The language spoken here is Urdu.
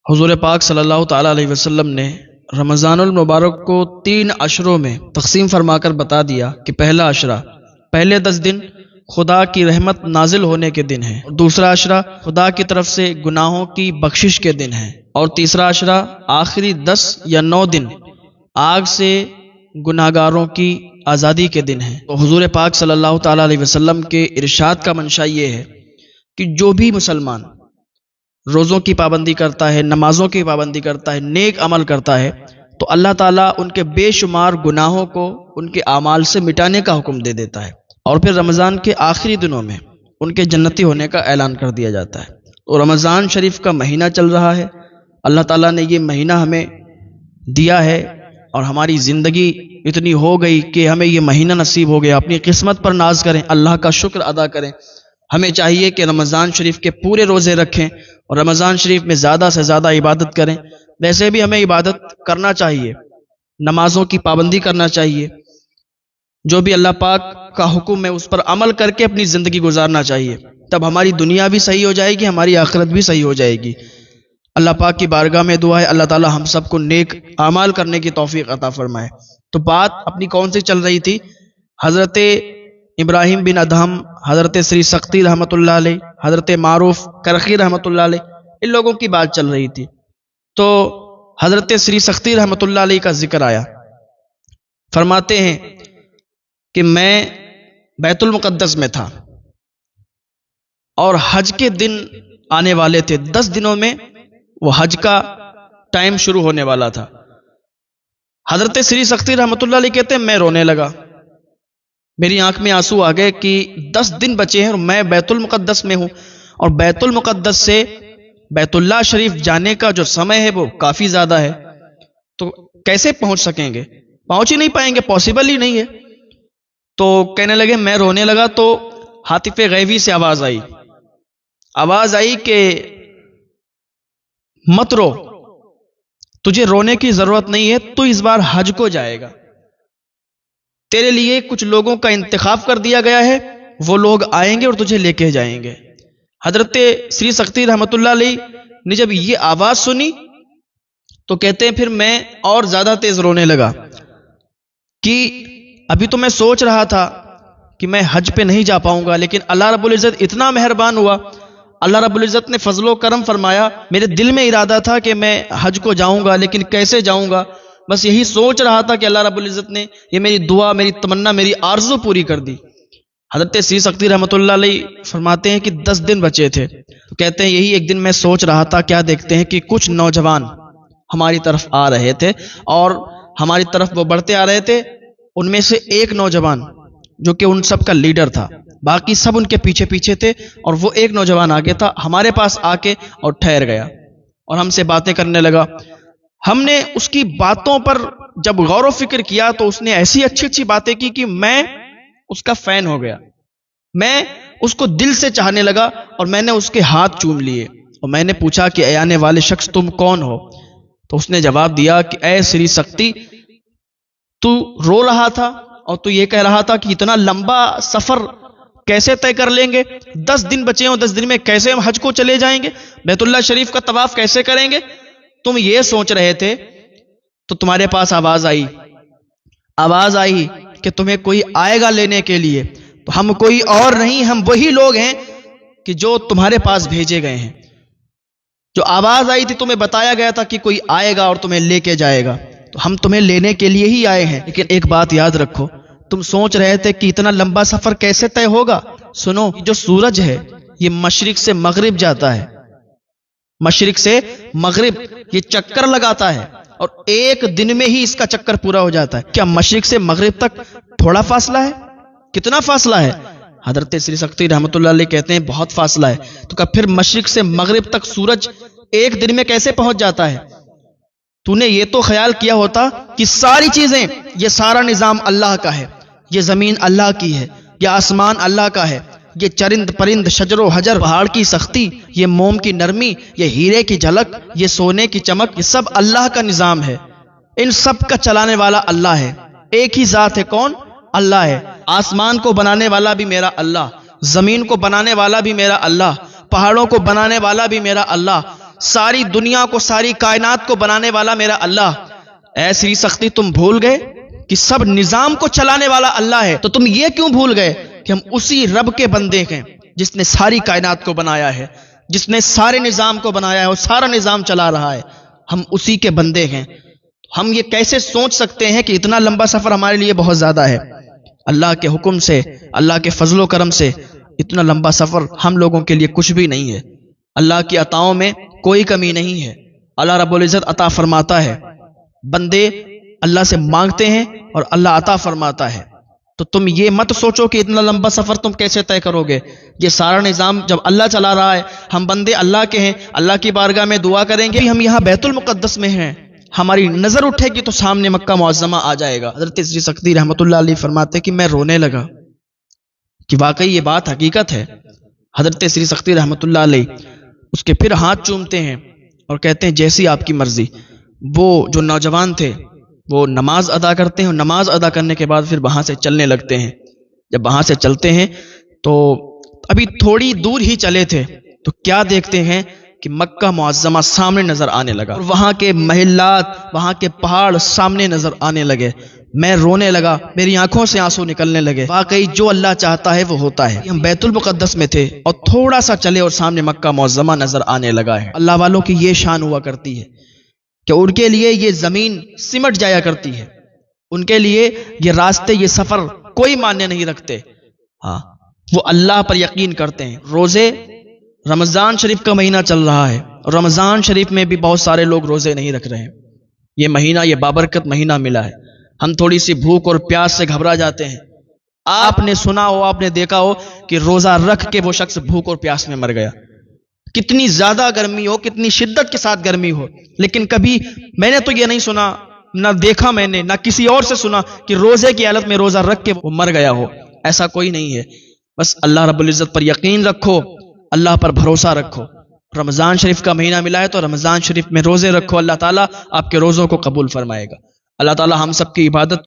حضور پاک صلی اللہ تعالیٰ علیہ وسلم نے رمضان المبارک کو 3 عشروں میں تقسیم فرما کر بتا دیا کہ پہلا عشرہ پہلے 10 دن خدا کی رحمت نازل ہونے کے دن ہیں، دوسرا عشرہ خدا کی طرف سے گناہوں کی بخشش کے دن ہیں، اور تیسرا عشرہ آخری 10 یا 9 دن آگ سے گناہگاروں کی آزادی کے دن ہیں۔ تو حضور پاک صلی اللہ تعالیٰ علیہ وسلم کے ارشاد کا منشا یہ ہے کہ جو بھی مسلمان روزوں کی پابندی کرتا ہے، نمازوں کی پابندی کرتا ہے، نیک عمل کرتا ہے، تو اللہ تعالیٰ ان کے بے شمار گناہوں کو ان کے اعمال سے مٹانے کا حکم دے دیتا ہے، اور پھر رمضان کے آخری دنوں میں ان کے جنتی ہونے کا اعلان کر دیا جاتا ہے۔ تو رمضان شریف کا مہینہ چل رہا ہے، اللہ تعالیٰ نے یہ مہینہ ہمیں دیا ہے، اور ہماری زندگی اتنی ہو گئی کہ ہمیں یہ مہینہ نصیب ہو گیا۔ اپنی قسمت پر ناز کریں، اللہ کا شکر ادا کریں۔ ہمیں چاہیے کہ رمضان شریف کے پورے روزے رکھیں اور رمضان شریف میں زیادہ سے زیادہ عبادت کریں۔ ویسے بھی ہمیں عبادت کرنا چاہیے، نمازوں کی پابندی کرنا چاہیے، جو بھی اللہ پاک کا حکم ہے اس پر عمل کر کے اپنی زندگی گزارنا چاہیے، تب ہماری دنیا بھی صحیح ہو جائے گی، ہماری آخرت بھی صحیح ہو جائے گی۔ اللہ پاک کی بارگاہ میں دعا ہے اللہ تعالی ہم سب کو نیک اعمال کرنے کی توفیق عطا فرمائے۔ تو بات اپنی کون سی چل رہی تھی؟ حضرت ابراہیم بن ادہم، حضرت سری سختی رحمۃ اللہ علیہ، حضرت معروف کرخی رحمۃ اللہ علیہ، ان لوگوں کی بات چل رہی تھی۔ تو حضرت سری سختی رحمۃ اللہ علیہ کا ذکر آیا، فرماتے ہیں کہ میں بیت المقدس میں تھا اور حج کے دن آنے والے تھے، 10 دنوں میں وہ حج کا ٹائم شروع ہونے والا تھا۔ حضرت سری سختی رحمۃ اللہ علیہ کہتے ہیں میں رونے لگا، میری آنکھ میں آنسو آ گئے کہ 10 دن بچے ہیں اور میں بیت المقدس میں ہوں، اور بیت المقدس سے بیت اللہ شریف جانے کا جو سمے ہے وہ کافی زیادہ ہے، تو کیسے پہنچ سکیں گے؟ پہنچ ہی نہیں پائیں گے، پاسبل ہی نہیں ہے۔ تو کہنے لگے، میں رونے لگا تو ہاتف غیبی سے آواز آئی کہ مت رو، تجھے رونے کی ضرورت نہیں ہے، تو اس بار حج کو جائے گا، تیرے لیے کچھ لوگوں کا انتخاب کر دیا گیا ہے، وہ لوگ آئیں گے اور تجھے لے کے جائیں گے۔ حضرت سری سختی رحمۃ اللہ علیہ نے جب یہ آواز سنی تو کہتے ہیں پھر میں اور زیادہ تیز رونے لگا کہ ابھی تو میں سوچ رہا تھا کہ میں حج پہ نہیں جا پاؤں گا، لیکن اللہ رب العزت اتنا مہربان ہوا، اللہ رب العزت نے فضل و کرم فرمایا، میرے دل میں ارادہ تھا کہ میں حج کو جاؤں گا، لیکن کیسے جاؤں گا، بس یہی سوچ رہا تھا کہ اللہ رب العزت نے یہ میری دعا، میری تمنا، میری آرزو پوری کر دی۔ حضرت سری سختی رحمۃ اللہ علیہ فرماتے ہیں کہ 10 دن بچے تھے، تو کہتے ہیں یہی ایک دن میں سوچ رہا تھا، کیا دیکھتے ہیں کہ کچھ نوجوان ہماری طرف آ رہے تھے اور ہماری طرف وہ بڑھتے آ رہے تھے، ان میں سے ایک نوجوان جو کہ ان سب کا لیڈر تھا، باقی سب ان کے پیچھے پیچھے تھے، اور وہ ایک نوجوان آگے تھا، ہمارے پاس آ کے اور ٹھہر گیا اور ہم سے باتیں کرنے لگا۔ ہم نے اس کی باتوں پر جب غور و فکر کیا تو اس نے ایسی اچھی باتیں کی کہ میں اس کا فین ہو گیا، میں اس کو دل سے چاہنے لگا، اور میں نے اس کے ہاتھ چوم لیے، اور میں نے پوچھا کہ اے آنے والے شخص تم کون ہو؟ تو اس نے جواب دیا کہ اے سری سختی، تو رو رہا تھا اور تو یہ کہہ رہا تھا کہ اتنا لمبا سفر کیسے طے کر لیں گے، 10 دن بچے ہوں، 10 دن میں کیسے ہم حج کو چلے جائیں گے، بیت اللہ شریف کا طواف کیسے کریں گے؟ تم یہ سوچ رہے تھے تو تمہارے پاس آواز آئی کہ تمہیں کوئی آئے گا لینے کے لیے، تو ہم کوئی اور نہیں، ہم وہی لوگ ہیں کہ جو تمہارے پاس بھیجے گئے ہیں۔ جو آواز آئی تھی تمہیں بتایا گیا تھا کہ کوئی آئے گا اور تمہیں لے کے جائے گا، تو ہم تمہیں لینے کے لیے ہی آئے ہیں۔ لیکن ایک بات یاد رکھو، تم سوچ رہے تھے کہ اتنا لمبا سفر کیسے طے ہوگا؟ سنو، جو سورج ہے یہ مشرق سے مغرب جاتا ہے، مشرق سے مغرب یہ چکر لگاتا ہے، اور ایک دن میں ہی اس کا چکر پورا ہو جاتا ہے۔ کیا مشرق سے مغرب تک تھوڑا فاصلہ ہے؟ کتنا فاصلہ ہے؟ حضرت سری سختی رحمۃ اللہ علیہ کہتے ہیں بہت فاصلہ ہے۔ تو کیا پھر مشرق سے مغرب تک سورج ایک دن میں کیسے پہنچ جاتا ہے؟ تو نے یہ تو خیال کیا ہوتا کہ ساری چیزیں، یہ سارا نظام اللہ کا ہے، یہ زمین اللہ کی ہے، یہ آسمان اللہ کا ہے، یہ چرند پرند، شجر و حجر، پہاڑ کی سختی، یہ موم کی نرمی، یہ ہیرے کی جھلک، یہ سونے کی چمک، یہ سب اللہ کا نظام ہے، ان سب کا چلانے والا اللہ ہے، ایک ہی ذات ہے، کون؟ اللہ ہے۔ آسمان کو بنانے والا بھی میرا اللہ، زمین کو بنانے والا بھی میرا اللہ، پہاڑوں کو بنانے والا بھی میرا اللہ، ساری دنیا کو، ساری کائنات کو بنانے والا میرا اللہ۔ اے سری سختی، تم بھول گئے کہ سب نظام کو چلانے والا اللہ ہے، تو تم یہ کیوں بھول گئے کہ ہم اسی رب کے بندے ہیں جس نے ساری کائنات کو بنایا ہے، جس نے سارے نظام کو بنایا ہے اور سارا نظام چلا رہا ہے، ہم اسی کے بندے ہیں۔ ہم یہ کیسے سوچ سکتے ہیں کہ اتنا لمبا سفر ہمارے لیے بہت زیادہ ہے؟ اللہ کے حکم سے، اللہ کے فضل و کرم سے اتنا لمبا سفر ہم لوگوں کے لیے کچھ بھی نہیں ہے۔ اللہ کی عطاؤں میں کوئی کمی نہیں ہے۔ اللہ رب العزت عطا فرماتا ہے، بندے اللہ سے مانگتے ہیں اور اللہ عطا فرماتا ہے۔ تو تم یہ مت سوچو کہ اتنا لمبا سفر تم کیسے طے کرو گے۔ یہ سارا نظام جب اللہ چلا رہا ہے، ہم بندے اللہ کے ہیں، اللہ کی بارگاہ میں دعا کریں گے، ہم یہاں بیت المقدس میں ہیں، ہماری نظر اٹھے گی تو سامنے مکہ معظمہ آ جائے گا۔ حضرت سری سختی رحمۃ اللہ علیہ فرماتے کہ میں رونے لگا کہ واقعی یہ بات حقیقت ہے۔ حضرت سری سختی رحمۃ اللہ علیہ اس کے پھر ہاتھ چومتے ہیں اور کہتے ہیں جیسی آپ کی مرضی۔ وہ جو نوجوان تھے وہ نماز ادا کرتے ہیں اور نماز ادا کرنے کے بعد پھر وہاں سے چلنے لگتے ہیں۔ جب وہاں سے چلتے ہیں تو ابھی تھوڑی دور ہی چلے تھے تو کیا دیکھتے ہیں کہ مکہ معظمہ سامنے نظر آنے لگا اور وہاں کے محلات، وہاں کے پہاڑ سامنے نظر آنے لگے۔ میں رونے لگا، میری آنکھوں سے آنسو نکلنے لگے۔ واقعی جو اللہ چاہتا ہے وہ ہوتا ہے۔ ہم بیت المقدس میں تھے اور تھوڑا سا چلے اور سامنے مکہ معظمہ نظر آنے لگا ہے۔ اللہ والوں کی یہ شان ہوا کرتی ہے کہ ان کے لیے یہ زمین سمٹ جایا کرتی ہے، ان کے لیے یہ راستے، یہ سفر کوئی معنی نہیں رکھتے۔ ہاں، وہ اللہ پر یقین کرتے ہیں۔ روزے، رمضان شریف کا مہینہ چل رہا ہے اور رمضان شریف میں بھی بہت سارے لوگ روزے نہیں رکھ رہے ہیں۔ یہ مہینہ، یہ بابرکت مہینہ ملا ہے، ہم تھوڑی سی بھوک اور پیاس سے گھبرا جاتے ہیں۔ آپ نے سنا ہو، آپ نے دیکھا ہو کہ روزہ رکھ کے وہ شخص بھوک اور پیاس میں مر گیا۔ کتنی زیادہ گرمی ہو، کتنی شدت کے ساتھ گرمی ہو، لیکن کبھی میں نے تو یہ نہیں سنا، نہ دیکھا میں نے، نہ کسی اور سے سنا کہ روزے کی حالت میں روزہ رکھ کے وہ مر گیا ہو۔ ایسا کوئی نہیں ہے۔ بس اللہ رب العزت پر یقین رکھو، اللہ پر بھروسہ رکھو۔ رمضان شریف کا مہینہ ملا ہے تو رمضان شریف میں روزے رکھو، اللہ تعالیٰ آپ کے روزوں کو قبول فرمائے گا۔ اللہ تعالیٰ ہم سب کی عبادت